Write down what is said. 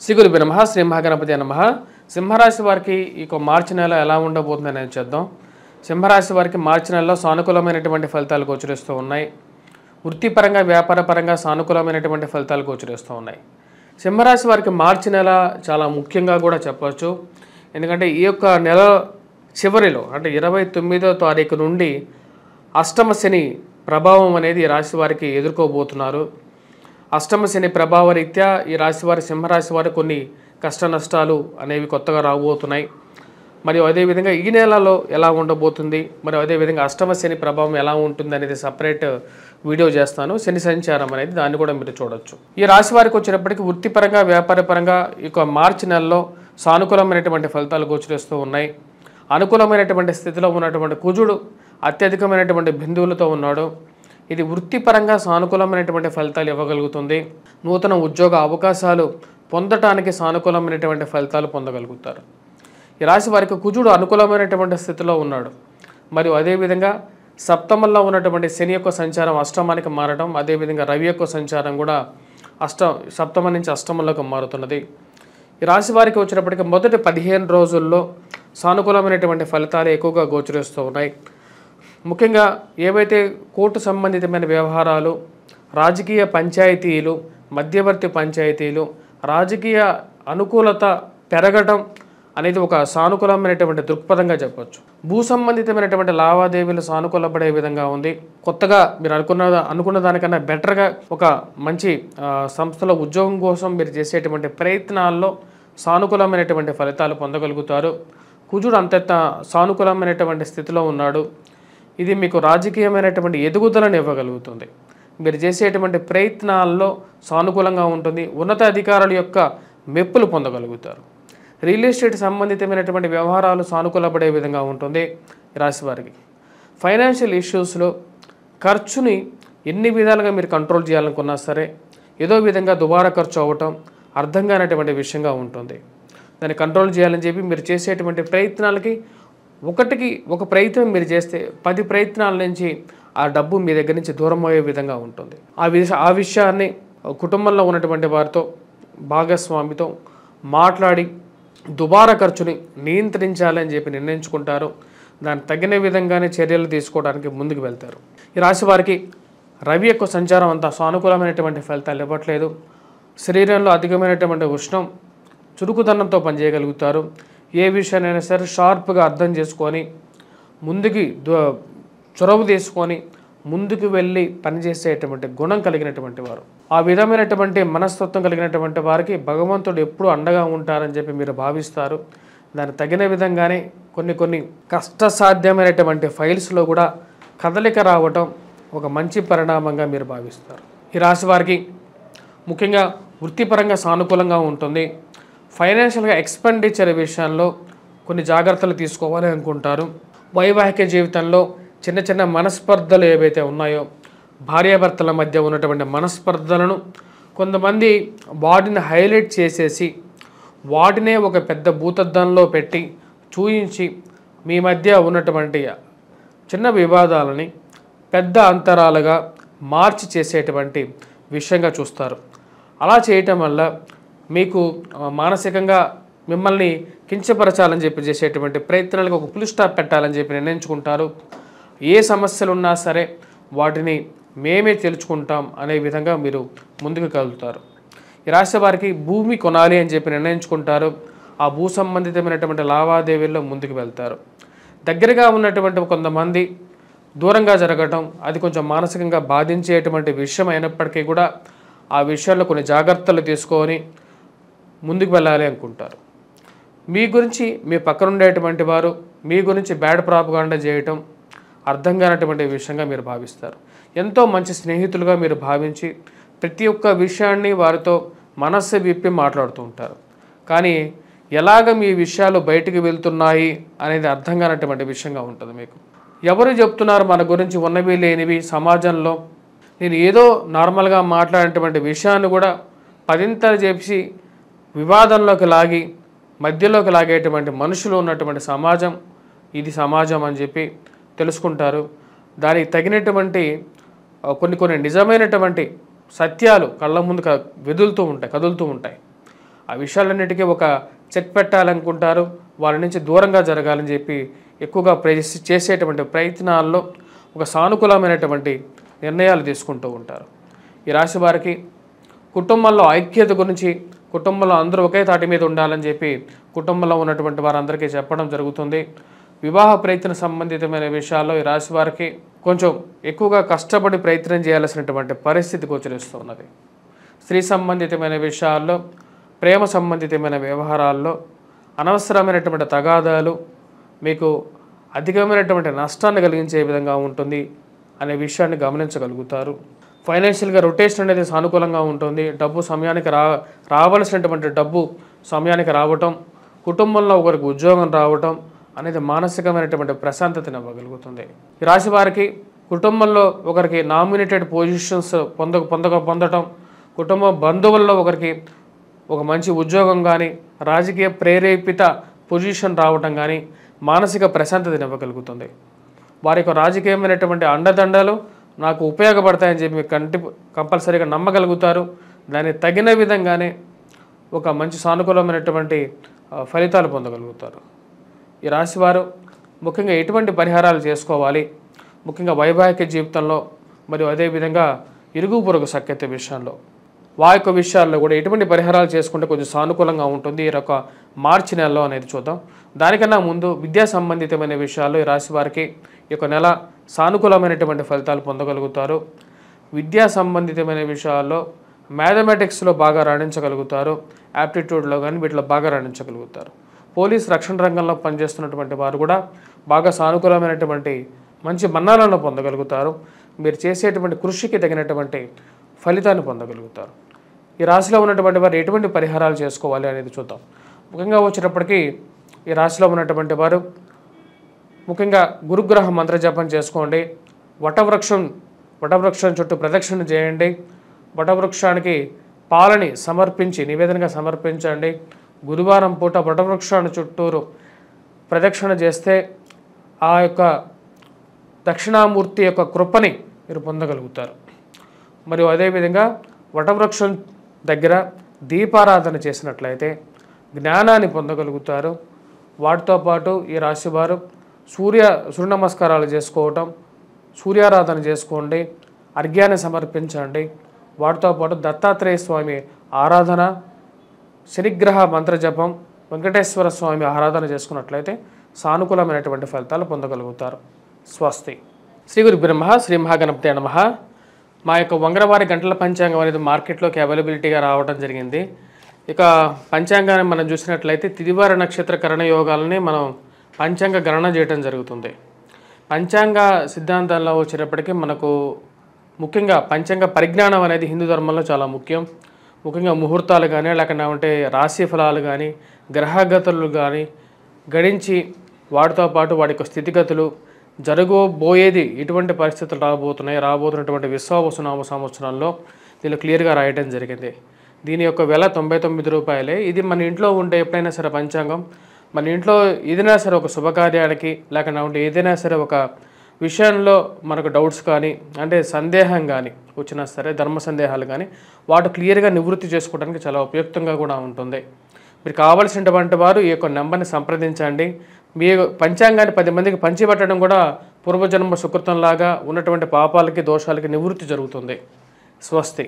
శ్రీ గురుభ్యో నమః. శ్రీ మహాగణపతి నమః. సింహరాశి వారికి ఈ మార్చి నెల ఎలా ఉండబోతుందని నేను చూద్దాం. సింహరాశి వారికి మార్చి నెలలో సానుకూలమైనటువంటి ఫలితాలు గోచరిస్తూ ఉన్నాయి. వృత్తిపరంగా వ్యాపారపరంగా సానుకూలమైనటువంటి ఫలితాలు గోచరిస్తూ ఉన్నాయి. సింహరాశి వారికి మార్చి నెల చాలా ముఖ్యంగా కూడా చెప్పవచ్చు. ఎందుకంటే ఈ యొక్క నెల చివరిలో అంటే 29వ తారీఖు నుండి అష్టమ శని ప్రభావం అనేది ఈ రాశి వారికి ఎదుర్కోబోతున్నారు. అష్టమ శని ప్రభావ రీత్యా ఈ రాశివారి సింహరాశి వారి కొన్ని కష్ట నష్టాలు అనేవి కొత్తగా రాబోతున్నాయి. మరియు అదేవిధంగా ఈ నెలలో ఎలా ఉండబోతుంది, మరియు అదేవిధంగా అష్టమ శని ప్రభావం ఎలా ఉంటుంది అనేది సపరేట్ వీడియో చేస్తాను. శని సంచారం అనేది దాన్ని కూడా మీరు చూడొచ్చు. ఈ రాశి వారికి వచ్చినప్పటికీ వృత్తిపరంగా వ్యాపారపరంగా ఈ మార్చి నెలలో సానుకూలమైనటువంటి ఫలితాలు గోచరిస్తూ ఉన్నాయి. అనుకూలమైనటువంటి స్థితిలో ఉన్నటువంటి కుజుడు అత్యధికమైనటువంటి బిందువులతో ఉన్నాడు. ఇది వృత్తిపరంగా సానుకూలమైనటువంటి ఫలితాలు ఇవ్వగలుగుతుంది. నూతన ఉద్యోగ అవకాశాలు పొందటానికి సానుకూలమైనటువంటి ఫలితాలు పొందగలుగుతారు. ఈ రాశి వారికి కుజుడు అనుకూలమైనటువంటి స్థితిలో ఉన్నాడు. మరియు అదేవిధంగా సప్తమంలో ఉన్నటువంటి శని యొక్క సంచారం అష్టమానికి మారడం, అదేవిధంగా రవి యొక్క సంచారం కూడా సప్తమ నుంచి అష్టమంలోకి మారుతున్నది. ఈ రాశి వారికి వచ్చినప్పటికీ మొదటి 15 రోజుల్లో సానుకూలమైనటువంటి ఫలితాలు ఎక్కువగా గోచరిస్తూ ఉన్నాయి. ముఖ్యంగా ఏవైతే కోర్టు సంబంధితమైన వ్యవహారాలు, రాజకీయ పంచాయతీలు, మధ్యవర్తి పంచాయతీలు, రాజకీయ అనుకూలత పెరగడం అనేది ఒక సానుకూలమైనటువంటి దృక్పథంగా చెప్పవచ్చు. భూ సంబంధితమైనటువంటి లావాదేవీలు సానుకూలపడే విధంగా ఉంది. కొత్తగా మీరు అనుకున్న దానికన్నా బెటర్గా ఒక మంచి సంస్థలో ఉద్యోగం కోసం మీరు చేసేటువంటి ప్రయత్నాల్లో సానుకూలమైనటువంటి ఫలితాలు పొందగలుగుతారు. కుజుడు అంత సానుకూలమైనటువంటి స్థితిలో ఉన్నాడు. ఇది మీకు రాజకీయమైనటువంటి ఎదుగుదలను ఇవ్వగలుగుతుంది. మీరు చేసేటువంటి ప్రయత్నాల్లో సానుకూలంగా ఉంటుంది. ఉన్నత అధికారుల యొక్క మెప్పులు పొందగలుగుతారు. రియల్ ఎస్టేట్ సంబంధితమైనటువంటి వ్యవహారాలు సానుకూలపడే విధంగా ఉంటుంది ఈ రాశి వారికి. ఫైనాన్షియల్ ఇష్యూస్లో ఖర్చుని ఎన్ని విధాలుగా మీరు కంట్రోల్ చేయాలనుకున్నా సరే ఏదో విధంగా దుబారా ఖర్చు అవ్వటం అర్థం కానటువంటి విషయంగా ఉంటుంది. దాన్ని కంట్రోల్ చేయాలని చెప్పి మీరు చేసేటువంటి ప్రయత్నాలకి ఒకటికి ఒక ప్రయత్నం మీరు చేస్తే 10 ప్రయత్నాల నుంచి ఆ డబ్బు మీ దగ్గర నుంచి దూరం అయ్యే విధంగా ఉంటుంది. ఆ విషయాన్ని కుటుంబంలో ఉన్నటువంటి వారితో భాగస్వామితో మాట్లాడి దుబారా ఖర్చుని నియంత్రించాలని చెప్పి నిర్ణయించుకుంటారు. దానికి తగిన విధంగానే చర్యలు తీసుకోవడానికి ముందుకు వెళ్తారు. ఈ రాశి వారికి రవి యొక్క సంచారం అంతా సానుకూలమైనటువంటి ఫలితాలు ఇవ్వట్లేదు. శరీరంలో అధికమైనటువంటి ఉష్ణం, చురుకుదనంతో పనిచేయగలుగుతారు. ఏ విషయాన్నైనా సరే షార్ప్గా అర్థం చేసుకొని ముందుకి చొరవ తీసుకొని ముందుకు వెళ్ళి పనిచేసేటువంటి గుణం కలిగినటువంటి వారు. ఆ విధమైనటువంటి మనస్తత్వం కలిగినటువంటి వారికి భగవంతుడు ఎప్పుడు అండగా ఉంటారని చెప్పి మీరు భావిస్తారు. దానికి తగిన విధంగానే కొన్ని కష్టసాధ్యమైనటువంటి ఫైల్స్లో కూడా కదలిక రావటం ఒక మంచి పరిణామంగా మీరు భావిస్తారు. ఈ రాశి వారికి ముఖ్యంగా వృత్తిపరంగా సానుకూలంగా ఉంటుంది. ఫైనాన్షియల్గా ఎక్స్పెండిచర్ విషయంలో కొన్ని జాగ్రత్తలు తీసుకోవాలి అనుకుంటారు. వైవాహిక జీవితంలో చిన్న మనస్పర్ధలు ఏవైతే ఉన్నాయో, భార్యాభర్తల మధ్య ఉన్నటువంటి మనస్పర్ధలను కొంతమంది వాటిని హైలైట్ చేసేసి వాటినే ఒక పెద్ద భూతద్దంలో పెట్టి చూయించి మీ మధ్య ఉన్నటువంటి చిన్న వివాదాలని పెద్ద అంతరాలుగా మార్చి చేసేటువంటి విషయంగా చూస్తారు. అలా చేయటం వల్ల మీకు మానసికంగా మిమ్మల్ని కించపరచాలని చెప్పి చేసేటువంటి ప్రయత్నాలకు ఒక ఫుల్ స్టాప్ పెట్టాలని చెప్పి నిర్ణయించుకుంటారు. ఏ సమస్యలు ఉన్నా సరే వాటిని మేమే తెలుసుకుంటాం అనే విధంగా మీరు ముందుకు కదులుతారు. ఈ రాశి వారికి భూమి కొనాలి అని చెప్పి నిర్ణయించుకుంటారు. ఆ భూ సంబంధితమైనటువంటి లావాదేవీల్లో ముందుకు వెళ్తారు. దగ్గరగా ఉన్నటువంటి కొంతమంది దూరంగా జరగటం అది కొంచెం మానసికంగా బాధించేటువంటి విషయం అయినప్పటికీ కూడా ఆ విషయాల్లో కొన్ని జాగ్రత్తలు తీసుకొని ముందుకు వెళ్ళాలి అనుకుంటారు. మీ గురించి మీ పక్కన ఉండేటువంటి వారు మీ గురించి బ్యాడ్ ప్రాపగాండా చేయటం అర్థం కానటువంటి విషయంగా మీరు భావిస్తారు. ఎంతో మంచి స్నేహితులుగా మీరు భావించి ప్రతి ఒక్క విషయాన్ని వారితో మనస్సు విప్పి మాట్లాడుతూ ఉంటారు. కానీ ఎలాగ మీ విషయాలు బయటికి వెళ్తున్నాయి అనేది అర్థం కానటువంటి విషయంగా ఉంటుంది. మీకు ఎవరు చెప్తున్నారు మన గురించి ఉన్నవి లేనివి సమాజంలో, నేను ఏదో నార్మల్గా మాట్లాడేటువంటి విషయాన్ని కూడా పదింతలు చేసి వివాదంలోకి లాగి మధ్యలోకి లాగేటువంటి మనుషులు ఉన్నటువంటి సమాజం ఇది సమాజం అని చెప్పి తెలుసుకుంటారు. దానికి తగినటువంటి కొన్ని నిజమైనటువంటి సత్యాలు కళ్ళ ముందు కదులుతూ ఉంటాయి. ఆ విషయాలన్నిటికీ ఒక చెక్ పెట్టాలనుకుంటారు. వాళ్ళ నుంచి దూరంగా జరగాలని చెప్పి ఎక్కువగా చేసేటువంటి ప్రయత్నాల్లో ఒక సానుకూలమైనటువంటి నిర్ణయాలు తీసుకుంటూ ఉంటారు. ఈ రాశి వారికి కుటుంబంలో ఐక్యత గురించి, కుటుంబంలో అందరూ ఒకే తాటి మీద ఉండాలని చెప్పి కుటుంబంలో ఉన్నటువంటి వారందరికీ చెప్పడం జరుగుతుంది. వివాహ ప్రయత్న సంబంధితమైన విషయాల్లో ఈ రాశి వారికి కొంచెం ఎక్కువగా కష్టపడి ప్రయత్నం చేయాల్సినటువంటి పరిస్థితి గోచరిస్తున్నది. స్త్రీ సంబంధితమైన విషయాల్లో, ప్రేమ సంబంధితమైన వ్యవహారాల్లో అనవసరమైనటువంటి తగాదాలు మీకు అధికమైనటువంటి నష్టాన్ని కలిగించే విధంగా ఉంటుంది అనే విషయాన్ని గమనించగలుగుతారు. ఫైనాన్షియల్గా రొటేషన్ అనేది సానుకూలంగా ఉంటుంది. డబ్బు సమయానికి రావాల్సినటువంటి డబ్బు సమయానికి రావటం, కుటుంబంలో ఒకరికి ఉద్యోగం రావటం అనేది మానసికమైనటువంటి ప్రశాంతతను ఇవ్వగలుగుతుంది. ఈ రాశి వారికి కుటుంబంలో ఒకరికి నామినేటెడ్ పొజిషన్స్ పొందటం, కుటుంబ బంధువుల్లో ఒకరికి ఒక మంచి ఉద్యోగం కానీ, రాజకీయ ప్రేరేపిత పొజిషన్ రావటం కానీ మానసిక ప్రశాంతతను ఇవ్వగలుగుతుంది. వారి యొక్క రాజకీయమైనటువంటి అండదండలు నాకు ఉపయోగపడతాయని చెప్పి కంపల్సరీగా నమ్మగలుగుతారు. దానికి తగిన విధంగానే ఒక మంచి సానుకూలమైనటువంటి ఫలితాలు పొందగలుగుతారు. ఈ రాశివారు ముఖ్యంగా ఎటువంటి పరిహారాలు చేసుకోవాలి, ముఖ్యంగా వైవాహిక జీవితంలో మరియు అదేవిధంగా ఇరుగు పొరుగు సఖ్యత విషయంలో, యొక్క విషయాల్లో కూడా ఎటువంటి పరిహారాలు చేసుకుంటే కొంచెం సానుకూలంగా ఉంటుంది ఈ యొక్క మార్చి నెలలో అనేది చూద్దాం. దానికన్నా ముందు విద్యా సంబంధితమైన విషయాల్లో ఈ రాశి వారికి ఈ యొక్క నెల సానుకూలమైనటువంటి ఫలితాలు పొందగలుగుతారు. విద్యా సంబంధితమైన విషయాల్లో మ్యాథమెటిక్స్లో బాగా రాణించగలుగుతారు. యాప్టిట్యూడ్లో కానీ వీటిలో బాగా రాణించగలుగుతారు. పోలీస్ రక్షణ రంగంలో పనిచేస్తున్నటువంటి వారు కూడా బాగా సానుకూలమైనటువంటి మంచి మన్నాలను పొందగలుగుతారు. మీరు చేసేటువంటి కృషికి తగినటువంటి ఫలితాన్ని పొందగలుగుతారు. ఈ రాశిలో ఉన్నటువంటి వారు ఎటువంటి పరిహారాలు చేసుకోవాలి అనేది చూద్దాం. ముఖ్యంగా వచ్చేటప్పటికీ ఈ రాశిలో ఉన్నటువంటి వారు ముఖ్యంగా గురుగ్రహ మంత్ర జపం చేసుకోండి. వటవృక్షం చుట్టూ ప్రదక్షిణ చేయండి. వటవృక్షానికి పాలని సమర్పించి నివేదనగా సమర్పించండి. గురువారం పూట వటవృక్షాన్ని చుట్టూరు ప్రదక్షిణ చేస్తే ఆ యొక్క దక్షిణామూర్తి యొక్క కృపని మీరు పొందగలుగుతారు. మరియు అదేవిధంగా వటవృక్షం దగ్గర దీపారాధన చేసినట్లయితే జ్ఞానాన్ని పొందగలుగుతారు. వాటితో పాటు ఈ రాశివారు సూర్య నమస్కారాలు చేసుకోవటం, సూర్యారాధన చేసుకోండి, అర్ఘ్యాన్ని సమర్పించండి. వాటితో పాటు దత్తాత్రేయ స్వామి ఆరాధన, శనిగ్రహ మంత్ర జపం, వెంకటేశ్వర స్వామి ఆరాధన చేసుకున్నట్లయితే సానుకూలమైనటువంటి ఫలితాలు పొందగలుగుతారు. స్వస్తి. శ్రీ గురు బ్రహ్మ శ్రీ మహాగణపతి నమః. మా యొక్క వంగరవారి గంటల పంచాంగం అనేది మార్కెట్లోకి అవైలబిలిటీగా రావడం జరిగింది. ఇక పంచాంగాన్ని మనం చూసినట్లయితే తిదివార నక్షత్ర కరణ యోగాలని మనం పంచాంగ గణన చేయడం జరుగుతుంది. పంచాంగ సిద్ధాంతాల్లో వచ్చేటప్పటికీ మనకు ముఖ్యంగా పంచాంగ పరిజ్ఞానం అనేది హిందూ ధర్మంలో చాలా ముఖ్యం. ముఖ్యంగా ముహూర్తాలు కానీ లేకపోతే రాశి ఫలాలు కానీ గ్రహగతులు కానీ గణించి వాటితో పాటు వాటి యొక్క స్థితిగతులు జరగబోయేది ఎటువంటి పరిస్థితులు రాబోతున్నటువంటి విశ్వావసునామ సంవత్సరంలో దీనిలో క్లియర్గా రాయడం జరిగింది. దీని యొక్క వెల 99 రూపాయలే. ఇది మన ఇంట్లో ఉండే ఎప్పుడైనా సరే పంచాంగం మన ఇంట్లో ఏదైనా సరే ఒక శుభకార్యానికి లేకపోతే ఏదైనా సరే ఒక విషయంలో మనకు డౌట్స్ కానీ అంటే సందేహం కానీ వచ్చినా సరే ధర్మ సందేహాలు కానీ వాటి క్లియర్గా నివృత్తి చేసుకోవడానికి చాలా ఉపయుక్తంగా కూడా ఉంటుంది. మీరు కావాల్సినటువంటి వారు ఈ యొక్క నెంబర్ని సంప్రదించండి. మీ పంచాంగాన్ని 10 మందికి పంచిపెట్టడం కూడా పూర్వజన్మ సుకృతంలాగా ఉన్నటువంటి పాపాలకి దోషాలకి నివృత్తి జరుగుతుంది. స్వస్తి.